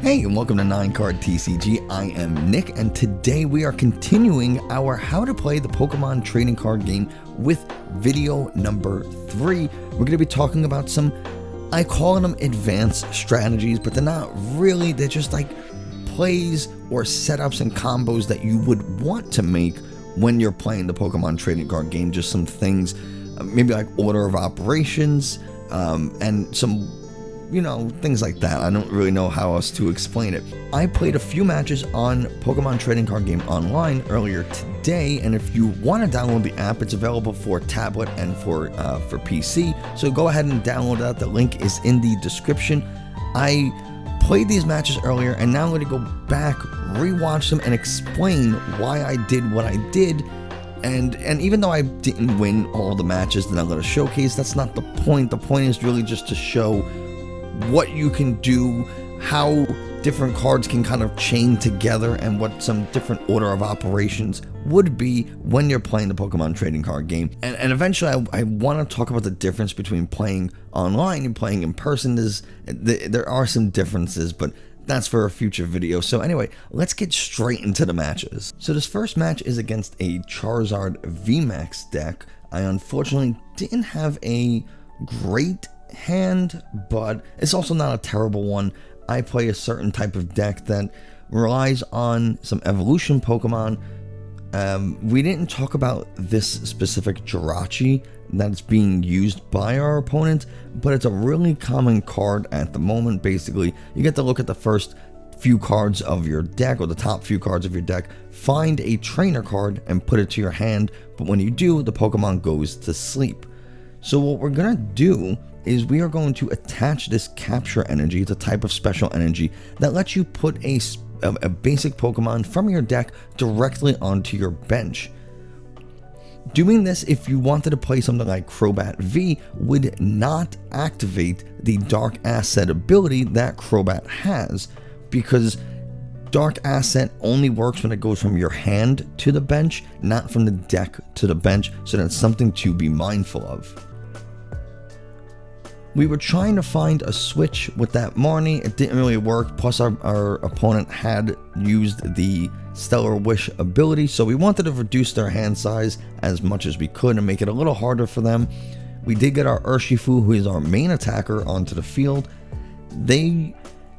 Hey, and welcome to 9-Card TCG. I am Nick, and today we are continuing our How to Play the Pokemon Trading Card Game with video number 3. We're going to be talking about some, I call them advanced strategies, but they're not really, they're just like plays or setups and combos that you would want to make when you're playing the Pokemon Trading Card Game. Just some things, maybe like order of operations, and some things like that. I don't really know how else to explain it. I played a few matches on Pokemon Trading Card Game Online earlier today, and if you want to download the app, it's available for tablet and for PC. So go ahead and download that. The link is in the description. I played these matches earlier, and now I'm going to go back, rewatch them, and explain why I did what I did. And even though I didn't win all the matches that I'm going to showcase, that's not the point. The point is really just to show what you can do, how different cards can kind of chain together, and what some different order of operations would be when you're playing the Pokemon Trading Card Game. And eventually I want to talk about the difference between playing online and playing in person. There are some differences, but that's for a future video. So anyway, let's get straight into the matches. So this first match is against a Charizard Vmax deck. I unfortunately didn't have a great hand, but it's also not a terrible one. I play a certain type of deck that relies on some evolution Pokemon. We didn't talk about this specific Jirachi that's being used by our opponent, but it's a really common card at the moment. Basically, you get to look at the first few cards of your deck, or the top few cards of your deck, find a trainer card and put it to your hand, but when you do, the Pokemon goes to sleep. So what we're gonna do is we are going to attach this capture energy. It's a type of special energy that lets you put a basic Pokemon from your deck directly onto your bench. Doing this, if you wanted to play something like Crobat V, would not activate the Dark Asset ability that Crobat has, because Dark Asset only works when it goes from your hand to the bench, not from the deck to the bench, so that's something to be mindful of. We were trying to find a switch with that Marnie. It didn't really work, plus our opponent had used the Stellar Wish ability, so we wanted to reduce their hand size as much as we could and make it a little harder for them. We did get our Urshifu, who is our main attacker, onto the field. They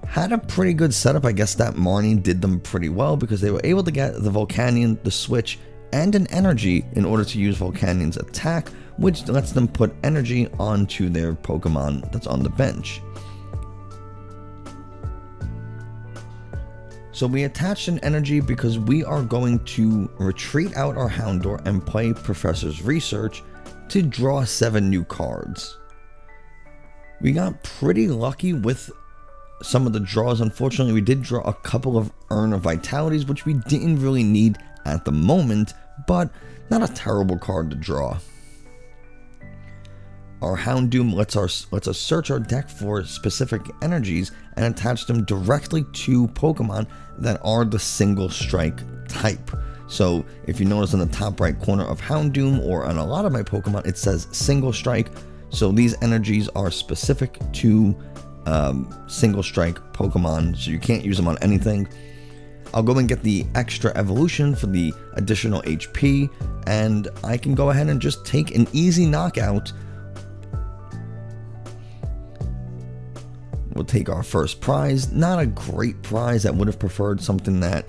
had a pretty good setup. I guess that Marnie did them pretty well, because they were able to get the Volcanion, the switch, and an energy in order to use Volcanion's attack, which lets them put energy onto their Pokemon that's on the bench. So we attached an energy because we are going to retreat out our Houndour and play Professor's Research to draw 7 new cards. We got pretty lucky with some of the draws. Unfortunately, we did draw a couple of Urn of Vitalities, which we didn't really need at the moment, but not a terrible card to draw. Our Houndoom lets us search our deck for specific energies and attach them directly to Pokemon that are the single strike type. So if you notice in the top right corner of Houndoom, or on a lot of my Pokemon, it says single strike. So these energies are specific to single strike Pokemon, so you can't use them on anything. I'll go and get the extra evolution for the additional HP, and I can go ahead and just take an easy knockout. We'll take our first prize. Not a great prize. I would have preferred something that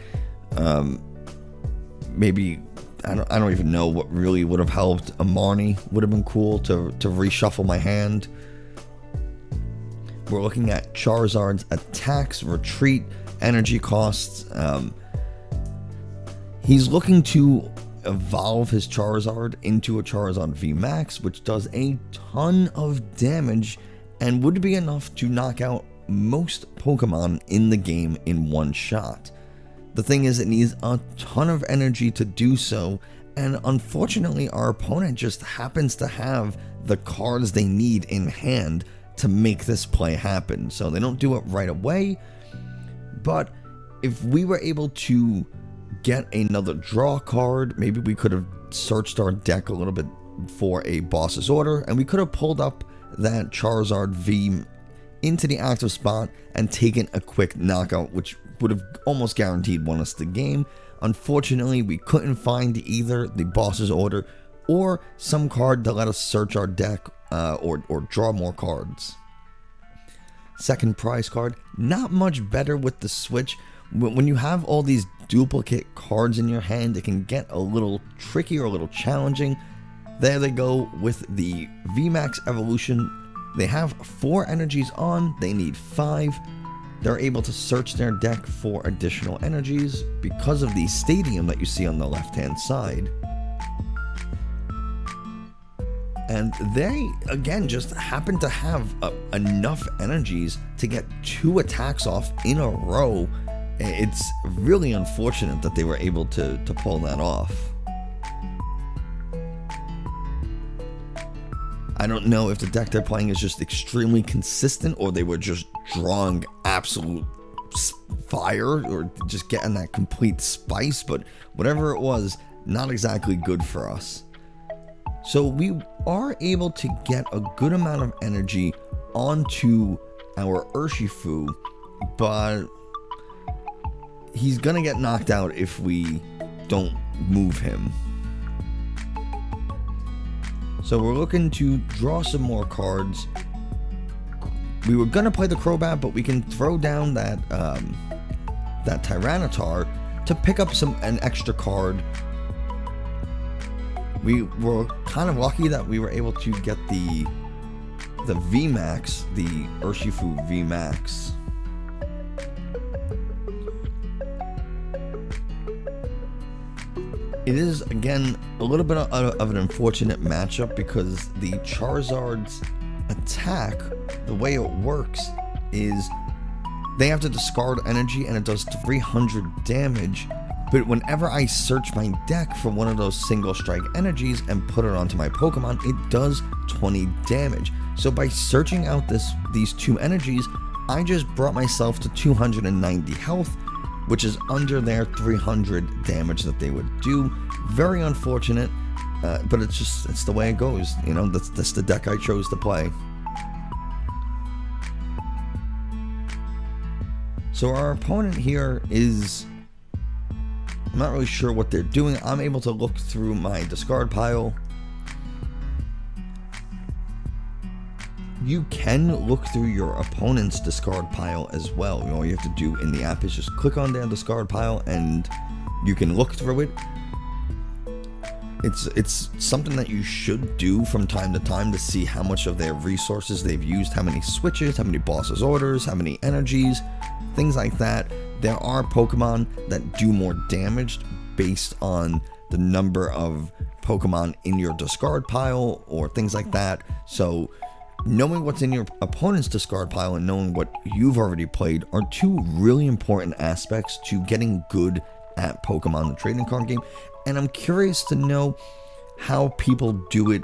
maybe, I don't even know what really would have helped. A Marnie would have been cool to reshuffle my hand. We're looking at Charizard's attacks, retreat, energy costs. He's looking to evolve his Charizard into a Charizard VMAX, which does a ton of damage and would be enough to knock out most Pokemon in the game in one shot. The thing is, it needs a ton of energy to do so, and unfortunately our opponent just happens to have the cards they need in hand to make this play happen. So they don't do it right away, but if we were able to get another draw card, maybe we could have searched our deck a little bit for a boss's order, and we could have pulled up that Charizard V into the active spot and taken a quick knockout, which would have almost guaranteed won us the game. Unfortunately, we couldn't find either the boss's order or some card to let us search our deck or draw more cards. Second prize card, not much better with the switch. When you have all these duplicate cards in your hand, it can get a little tricky or a little challenging. There they go with the Vmax evolution. They have 4 energies on, they need 5. They're able to search their deck for additional energies because of the stadium that you see on the left hand side. And they, again, just happen to have enough energies to get 2 attacks off in a row. It's really unfortunate that they were able to pull that off. I don't know if the deck they're playing is just extremely consistent, or they were just drawing absolute fire, or just getting that complete spice, but whatever it was, not exactly good for us. So we are able to get a good amount of energy onto our Urshifu, but he's gonna get knocked out if we don't move him. So we're looking to draw some more cards. We were gonna play the Crobat, but we can throw down that that Tyranitar to pick up an extra card. We were kind of lucky that we were able to get the Vmax, the Urshifu Vmax. It is, again, a little bit of an unfortunate matchup because the Charizard's attack, the way it works is they have to discard energy and it does 300 damage, but whenever I search my deck for one of those single strike energies and put it onto my Pokemon, it does 20 damage. So by searching out these 2 energies, I just brought myself to 290 health, which is under their 300 damage that they would do. Very unfortunate, but it's the way it goes. You know, that's the deck I chose to play. So our opponent here is, I'm not really sure what they're doing. I'm able to look through my discard pile. You can look through your opponent's discard pile as well. All you have to do in the app is just click on their discard pile and you can look through it. It's something that you should do from time to time to see how much of their resources they've used, how many switches, how many bosses orders, how many energies, things like that. There are Pokemon that do more damage based on the number of Pokemon in your discard pile or things like that. So knowing what's in your opponent's discard pile and knowing what you've already played are 2 really important aspects to getting good at Pokemon the trading card game. And I'm curious to know how people do it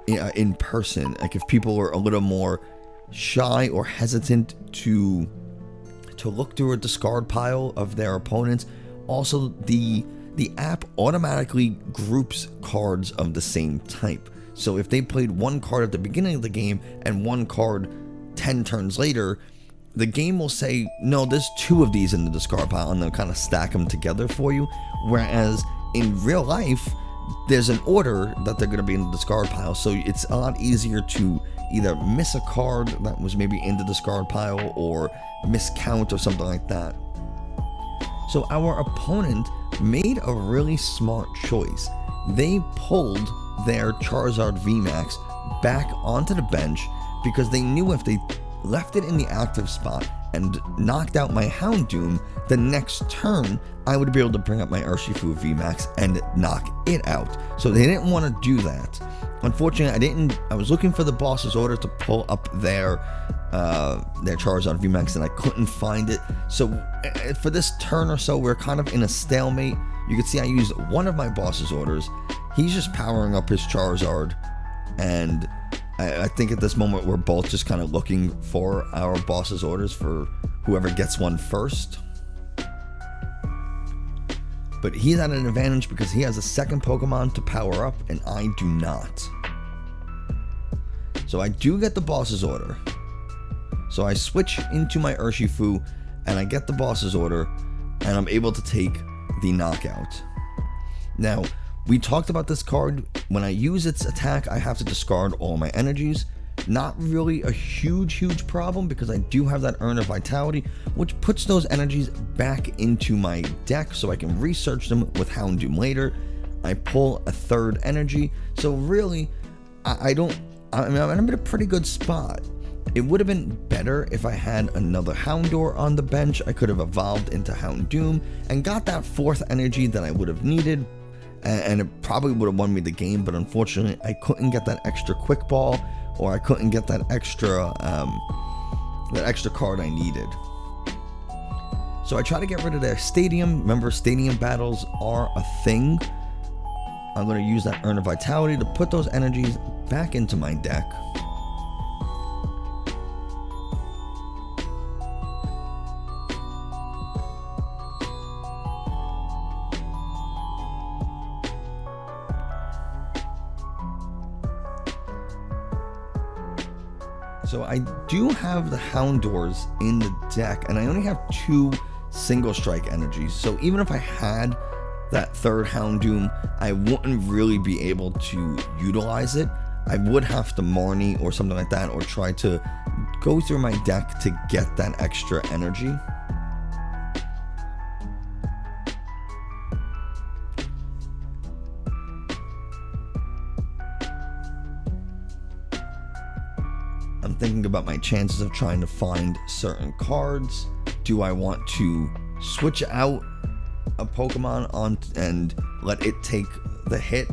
in person. Like if people are a little more shy or hesitant to look through a discard pile of their opponents. Also, the app automatically groups cards of the same type. So if they played one card at the beginning of the game and one card 10 turns later, the game will say, no, there's 2 of these in the discard pile, and they'll kind of stack them together for you. Whereas in real life, there's an order that they're going to be in the discard pile. So it's a lot easier to either miss a card that was maybe in the discard pile or miscount or something like that. So our opponent made a really smart choice. They pulled their Charizard Vmax back onto the bench because they knew if they left it in the active spot and knocked out my Houndoom, the next turn I would be able to bring up my Urshifu Vmax and knock it out. So they didn't want to do that. Unfortunately, I was looking for the boss's order to pull up their Charizard Vmax and I couldn't find it. So for this turn or so, we're kind of in a stalemate. You can see I used one of my boss's orders. He's just powering up his Charizard, and I think at this moment we're both just kind of looking for our boss's orders for whoever gets one first. But he's at an advantage because he has a second Pokemon to power up and I do not. So I do get the boss's order. So I switch into my Urshifu, and I get the boss's order, and I'm able to take the knockout. Now, we talked about this card. When I use its attack, I have to discard all my energies. Not really a huge problem, because I do have that Urn of Vitality, which puts those energies back into my deck so I can research them with Houndoom later. I pull a third energy, so really, I'm in a pretty good spot. It would have been better if I had another Houndour on the bench. I could have evolved into Houndoom and got that fourth energy that I would have needed, and it probably would have won me the game, but unfortunately, I couldn't get that extra Quick Ball, or I couldn't get that extra card I needed. So I try to get rid of their stadium. Remember, stadium battles are a thing. I'm going to use that Urn of Vitality to put those energies back into my deck. So I do have the Houndours in the deck, and I only have 2 single strike energies. So even if I had that third Houndoom, I wouldn't really be able to utilize it. I would have to Marnie or something like that, or try to go through my deck to get that extra energy. I'm thinking about my chances of trying to find certain cards. Do I want to switch out a Pokemon on and let it take the hit?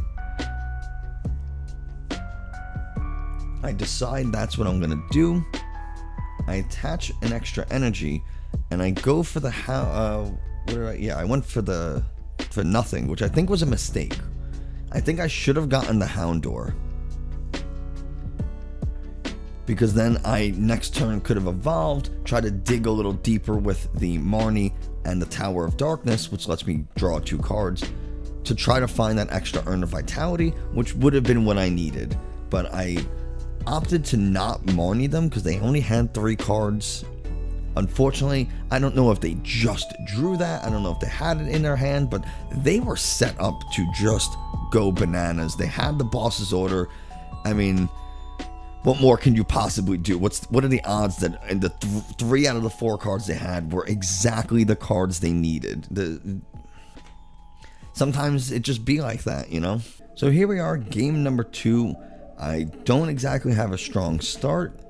I decide that's what I'm gonna do. I attach an extra energy, and I go for the I went for nothing, which I think was a mistake. I think I should have gotten the Houndour, because then I next turn could have evolved, try to dig a little deeper with the Marnie and the Tower of Darkness, which lets me draw 2 cards, to try to find that extra Urn of Vitality, which would have been what I needed. But I opted to not Marnie them because they only had 3 cards. Unfortunately, I don't know if they just drew that, I don't know if they had it in their hand, but they were set up to just go bananas. They had the boss's order. I mean, what more can you possibly do? What are the odds that the 3 out of the 4 cards they had were exactly the cards they needed? Sometimes it just be like that, you know? So here we are, game number 2. I don't exactly have a strong start.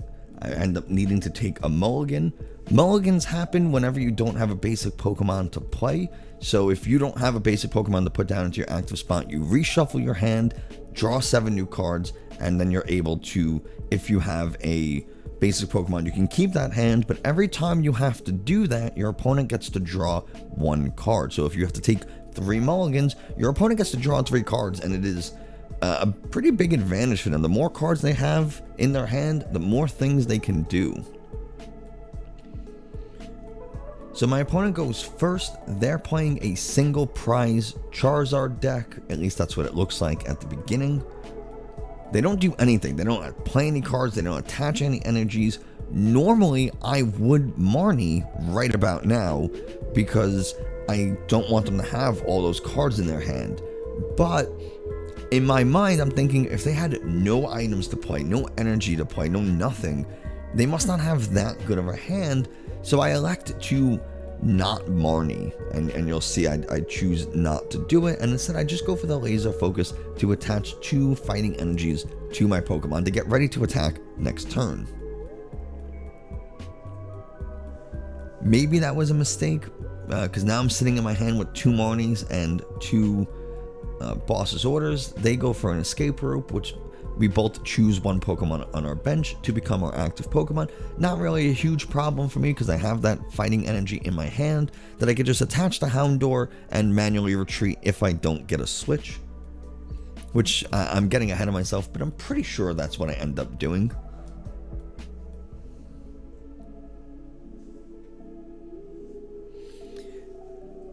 I end up needing to take a mulligan. Mulligans happen whenever you don't have a basic Pokemon to play. So if you don't have a basic Pokemon to put down into your active spot, you reshuffle your hand, draw 7 new cards, and then you're able to, if you have a basic Pokemon, you can keep that hand, but every time you have to do that, your opponent gets to draw 1 card. So if you have to take 3 mulligans, your opponent gets to draw 3 cards, and it is a pretty big advantage for them. The more cards they have in their hand, the more things they can do. So my opponent goes first. They're playing a single prize Charizard deck, at least that's what it looks like at the beginning. They don't do anything. They don't play any cards. They don't attach any energies. Normally, I would Marnie right about now because I don't want them to have all those cards in their hand. But in my mind, I'm thinking if they had no items to play, no energy to play, no nothing, they must not have that good of a hand. So I elect to not Marnie, and you'll see I choose not to do it, and instead I just go for the laser focus to attach 2 fighting energies to my Pokemon to get ready to attack next turn. Maybe that was a mistake, because now I'm sitting in my hand with 2 Marnies and 2 boss's orders. They go for an escape rope, which we both choose 1 Pokemon on our bench to become our active Pokemon. Not really a huge problem for me because I have that fighting energy in my hand that I could just attach the Houndour and manually retreat if I don't get a switch. Which I'm getting ahead of myself, but I'm pretty sure that's what I end up doing.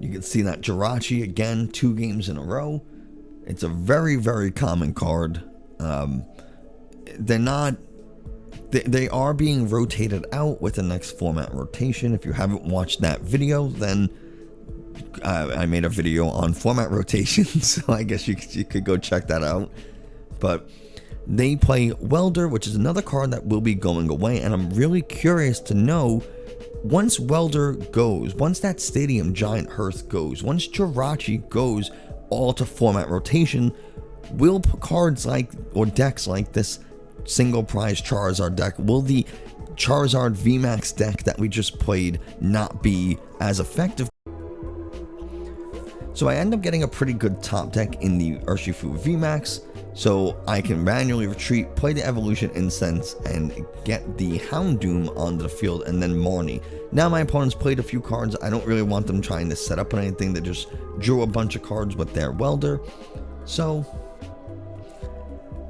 You can see that Jirachi again, 2 games in a row. It's a very, very common card. They're not They are being rotated out with the next format rotation. If you haven't watched that video, then I made a video on format rotation, so I guess you could go check that out. But they play Welder, which is another card that will be going away, and I'm really curious to know, once Welder goes, once that Stadium Giant Hearth goes, once Jirachi goes all to format rotation, will cards like, or decks like this single prize Charizard deck, will the Charizard Vmax deck that we just played not be as effective? So I end up getting a pretty good top deck in the Urshifu Vmax, so I can manually retreat, play the Evolution Incense, and get the Houndoom onto the field, and then Marnie. Now my opponents played a few cards. I don't really want them trying to set up on anything. They just drew a bunch of cards with their Welder. So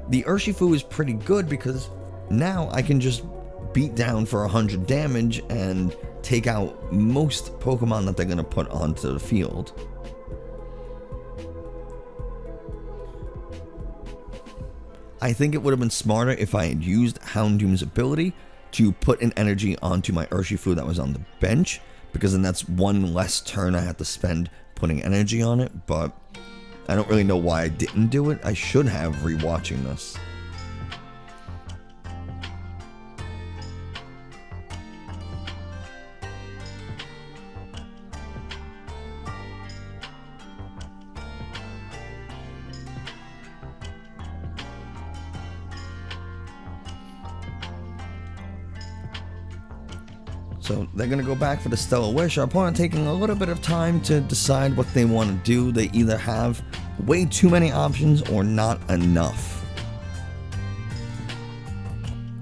the Urshifu is pretty good because now I can just beat down for 100 damage and take out most Pokemon that they're going to put onto the field. I think it would have been smarter if I had used Houndoom's ability to put an energy onto my Urshifu that was on the bench, because then that's one less turn I had to spend putting energy on it, but I don't really know why I didn't do it. I should have rewatching this. So they're going to go back for the Stellar Wish. Our opponent taking a little bit of time to decide what they want to do. They either have way too many options or not enough.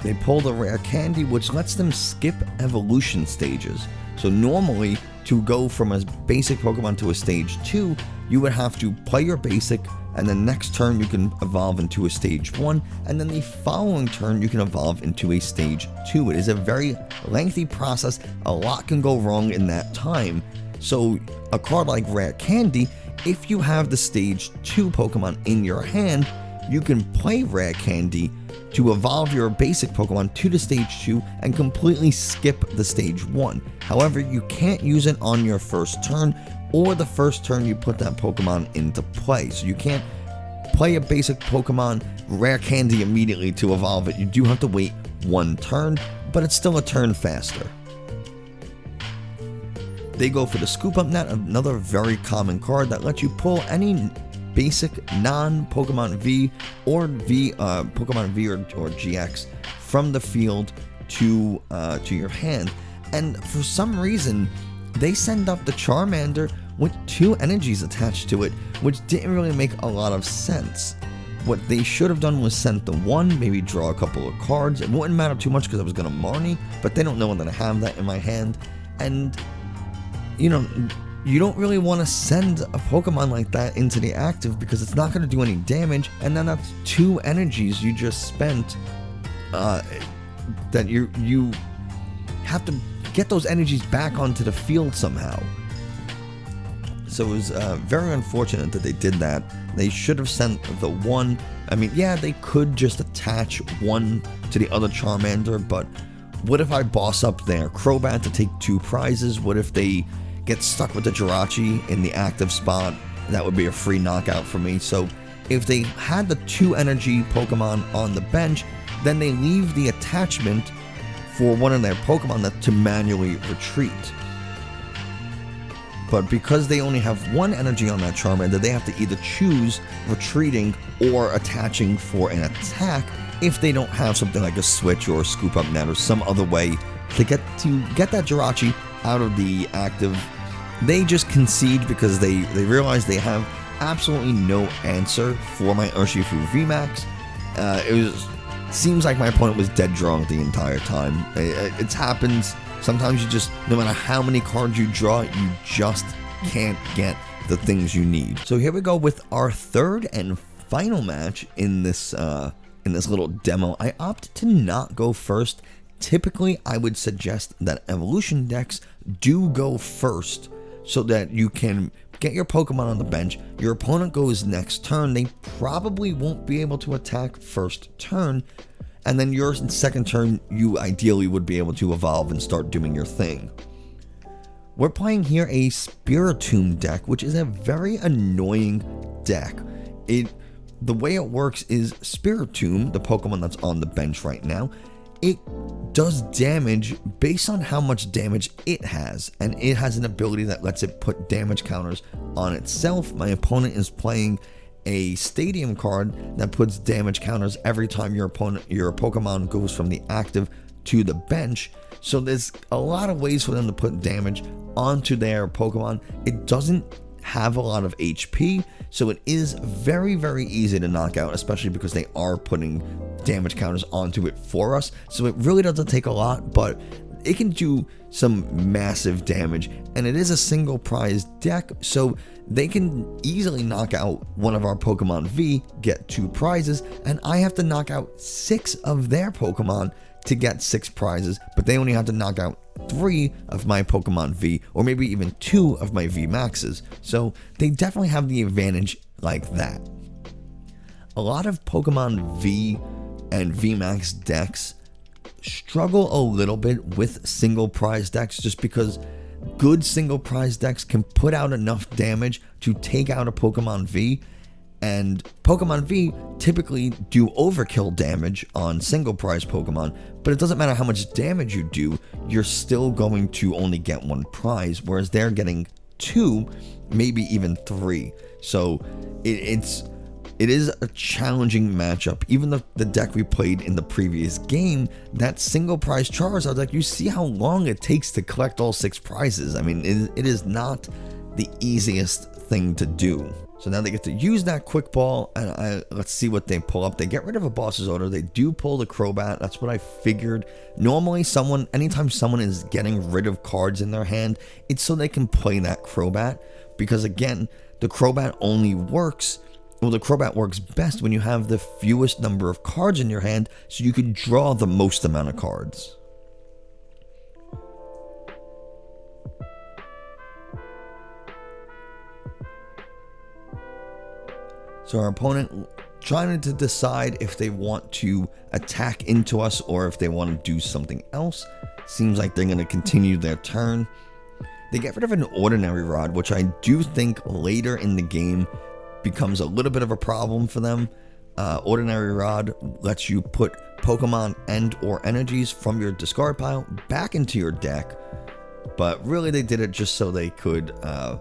They pulled a rare candy, which lets them skip evolution stages. So normally, to go from a basic Pokemon to a stage 2, you would have to play your basic, and then next turn you can evolve into a stage 1, and then the following turn you can evolve into a stage 2. It is a very lengthy process. A lot can go wrong in that time. So a card like Rare Candy, if you have the stage 2 Pokemon in your hand, you can play Rare Candy to evolve your basic Pokemon to the stage 2 and completely skip the stage 1. However, you can't use it on your first turn or the first turn you put that Pokemon into play. So you can't play a basic Pokemon, Rare Candy immediately to evolve it. You do have to wait one turn, but it's still a turn faster. They go for the Scoop Up Net, another very common card that lets you pull any basic non-Pokemon V or Pokemon V or GX from the field to your hand. And for some reason, they send up the Charmander with 2 energies attached to it, which didn't really make a lot of sense. What they should have done was sent the 1, maybe draw a couple of cards. It wouldn't matter too much because I was going to Marnie, but they don't know that I have that in my hand. And, you know, you don't really want to send a Pokemon like that into the active because it's not going to do any damage, and then that's 2 energies you just spent that you have to get those energies back onto the field somehow. So it was very unfortunate that they did that. They should have sent the 1. I mean, yeah, they could just attach 1 to the other Charmander, but what if I boss up their Crobat to take 2 prizes? What if they get stuck with the Jirachi in the active spot? That would be a free knockout for me. So if they had the 2 energy Pokemon on the bench, then they leave the attachment for one of their Pokemon to manually retreat. But because they only have 1 energy on that Charmander, they have to either choose retreating or attaching for an attack if they don't have something like a switch or a Scoop Up Net or some other way to get that Jirachi out of the active. They just concede because they realize they have absolutely no answer for my Urshifu Vmax. Seems like my opponent was dead drunk the entire time. It happens. Sometimes you just, no matter how many cards you draw, you just can't get the things you need. So here we go with our third and final match in this little demo. I opted to not go first. Typically, I would suggest that evolution decks do go first so that you can get your Pokemon on the bench. Your opponent goes next turn. They probably won't be able to attack first turn. and then your second turn, you ideally would be able to evolve and start doing your thing. We're playing here a Spiritomb deck, which is a very annoying deck. The way it works is Spiritomb, the Pokemon that's on the bench right now, it does damage based on how much damage it has, and it has an ability that lets it put damage counters on itself. My opponent is playing a Stadium card that puts damage counters every time your Pokemon goes from the active to the bench. So there's a lot of ways for them to put damage onto their Pokemon. It doesn't have a lot of HP, so it is very, very easy to knock out, especially because they are putting damage counters onto it for us. So it really doesn't take a lot, but it can do some massive damage, and it is a single prize deck, so they can easily knock out one of our Pokemon V, get 2 prizes, and I have to knock out 6 of their Pokemon to get 6 prizes, but they only have to knock out 3 of my Pokemon V, or maybe even 2 of my Vmaxes. So they definitely have the advantage like that. A lot of Pokemon V and Vmax decks struggle a little bit with single prize decks, just because good single prize decks can put out enough damage to take out a Pokemon V, and Pokemon V typically do overkill damage on single prize Pokemon, but it doesn't matter how much damage you do, you're still going to only get 1 prize, whereas they're getting 2, maybe even 3. So it is a challenging matchup. Even the deck we played in the previous game, that single prize Charizard deck, you see how long it takes to collect all 6 prizes. I mean, it is not the easiest thing to do. So now they get to use that quick ball, and let's see what they pull up. They get rid of a boss's order. They do pull the Crobat. That's what I figured. Normally, anytime someone is getting rid of cards in their hand, it's so they can play that Crobat, because again, the Crobat only works. Well, the Crobat works best when you have the fewest number of cards in your hand, so you can draw the most amount of cards. So our opponent trying to decide if they want to attack into us or if they want to do something else. Seems like they're going to continue their turn. They get rid of an Ordinary Rod, which I do think later in the game becomes a little bit of a problem for them. Ordinary Rod lets you put Pokemon and or energies from your discard pile back into your deck, but really they did it just so they could, I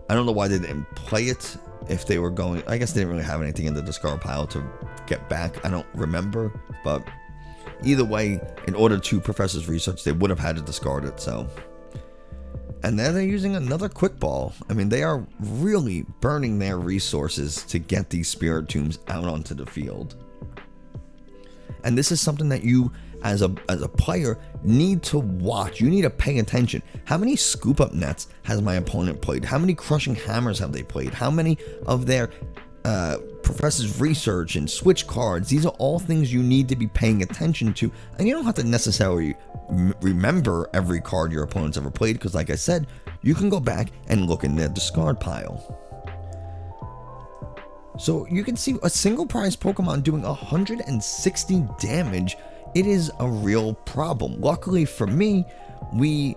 don't know why they didn't play it. If they were going, I guess they didn't really have anything in the discard pile to get back. I don't remember, but either way, in order to Professor's Research, they would have had to discard it. So, and then they're using another Quick Ball. I mean, they are really burning their resources to get these Spiritombs out onto the field. And this is something that you, as a player, need to watch. You need to pay attention. How many Scoop Up Nets has my opponent played? How many Crushing Hammers have they played? How many of their Professor's Research and Switch cards? These are all things you need to be paying attention to, and you don't have to necessarily remember every card your opponent's ever played, because like I said, you can go back and look in their discard pile. So you can see a single prize Pokemon doing 160 damage. It is a real problem. Luckily for me, we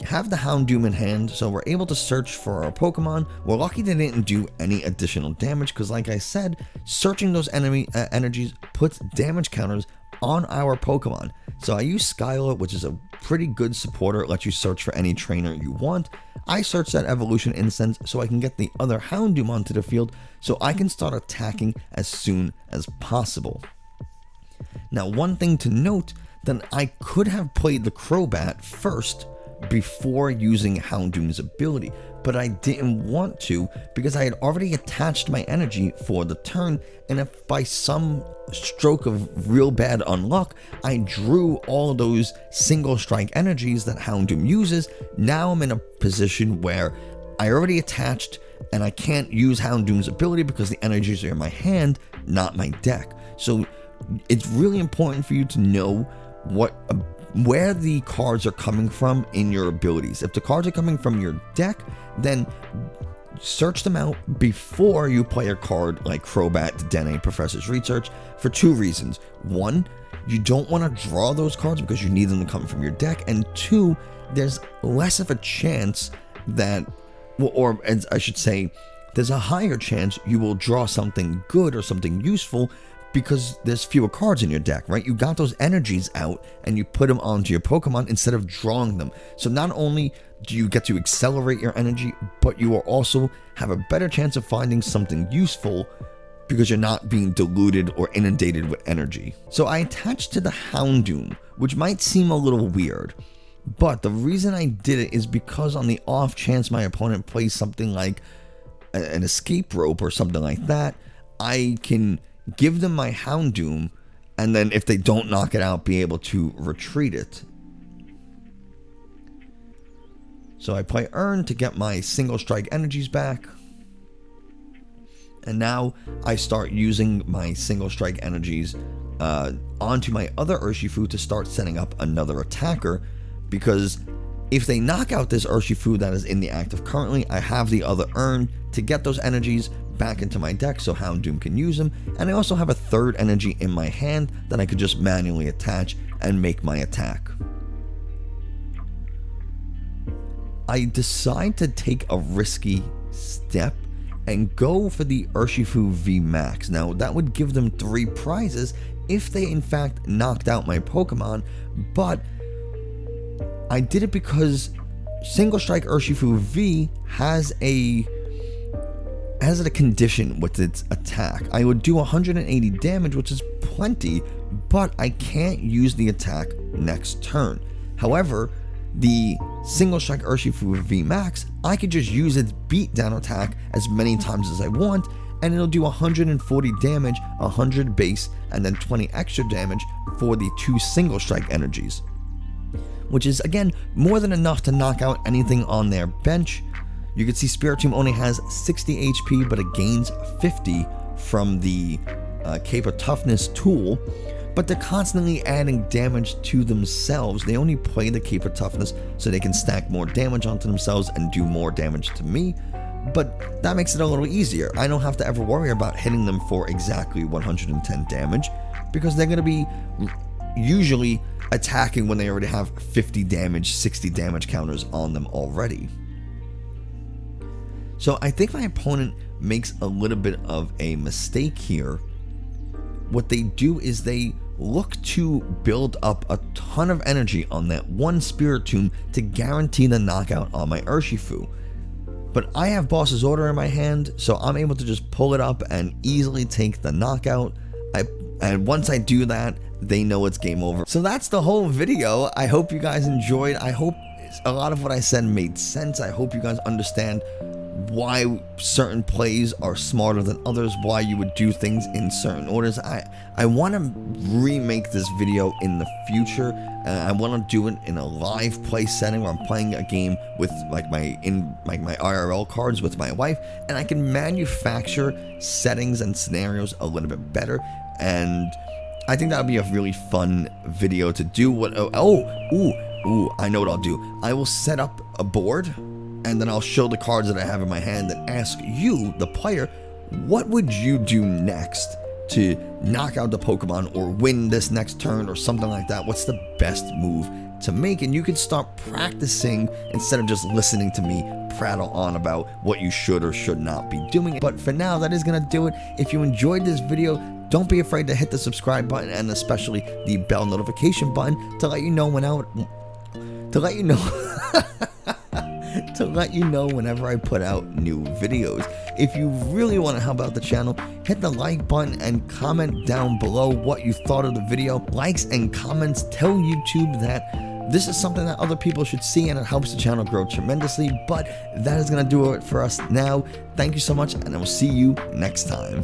have the Houndoom in hand, so we're able to search for our Pokemon. We're lucky they didn't do any additional damage, because like I said, searching those enemy energies puts damage counters on our Pokemon. So I use Skylar, which is a pretty good supporter. It lets you search for any trainer you want. I search that Evolution Incense so I can get the other Houndoom onto the field, so I can start attacking as soon as possible. Now, one thing to note, that I could have played the Crobat first before using Houndoom's ability, but I didn't want to because I had already attached my energy for the turn, and if by some stroke of real bad unluck I drew all those single strike energies that Houndoom uses, now I'm in a position where I already attached and I can't use Houndoom's ability because the energies are in my hand, not my deck. So it's really important for you to know where the cards are coming from in your abilities. If the cards are coming from your deck, then search them out before you play a card like Crobat, Dene, Professor's Research for 2 reasons. 1, you don't want to draw those cards because you need them to come from your deck, and 2, there's less of a chance that, or as I should say, there's a higher chance you will draw something good or something useful because there's fewer cards in your deck, right? You got those energies out and you put them onto your Pokemon instead of drawing them. So not only do you get to accelerate your energy, but you will also have a better chance of finding something useful because you're not being diluted or inundated with energy. So I attached to the Houndoom, which might seem a little weird, but the reason I did it is because on the off chance my opponent plays something like an escape rope or something like that, I can give them my Houndoom, and then if they don't knock it out, be able to retreat it. So I play Earn to get my single strike energies back. And now I start using my single strike energies onto my other Urshifu to start setting up another attacker, because if they knock out this Urshifu that is in the active currently, I have the other Earn to get those energies back into my deck so Houndoom can use them, and I also have a third energy in my hand that I could just manually attach and make my attack. I decide to take a risky step and go for the Urshifu Vmax. Now that would give them 3 prizes if they in fact knocked out my Pokemon, but I did it because Single Strike Urshifu V has a condition with its attack. I would do 180 damage, which is plenty, but I can't use the attack next turn. However, the Single Strike Urshifu Vmax, I could just use its beatdown attack as many times as I want, and it'll do 140 damage, 100 base, and then 20 extra damage for the 2 Single Strike energies, which is again more than enough to knock out anything on their bench. You can see Spiritomb only has 60 HP, but it gains 50 from the Cape of Toughness tool, but they're constantly adding damage to themselves. They only play the Cape of Toughness so they can stack more damage onto themselves and do more damage to me, but that makes it a little easier. I don't have to ever worry about hitting them for exactly 110 damage because they're going to be usually attacking when they already have 50 damage, 60 damage counters on them already. So I think my opponent makes a little bit of a mistake here. What they do is they look to build up a ton of energy on that one Spiritomb to guarantee the knockout on my Urshifu. But I have Boss's Order in my hand, so I'm able to just pull it up and easily take the knockout. And once I do that, they know it's game over. So that's the whole video. I hope you guys enjoyed. I hope a lot of what I said made sense. I hope you guys understand why certain plays are smarter than others, why you would do things in certain orders. I want to remake this video in the future. I want to do it in a live play setting where I'm playing a game with like my IRL cards with my wife, and I can manufacture settings and scenarios a little bit better. And I think that would be a really fun video to do. I know what I'll do. I will set up a board, and then I'll show the cards that I have in my hand and ask you, the player, what would you do next to knock out the Pokemon or win this next turn or something like that? What's the best move to make? And you can start practicing instead of just listening to me prattle on about what you should or should not be doing. But for now, that is going to do it. If you enjoyed this video, don't be afraid to hit the subscribe button and especially the bell notification button to let you know whenever I put out new videos. If you really want to help out the channel, hit the like button and comment down below what you thought of the video. Likes and comments tell YouTube that this is something that other people should see, and it helps the channel grow tremendously. But that is going to do it for us now. Thank you so much, and I will see you next time.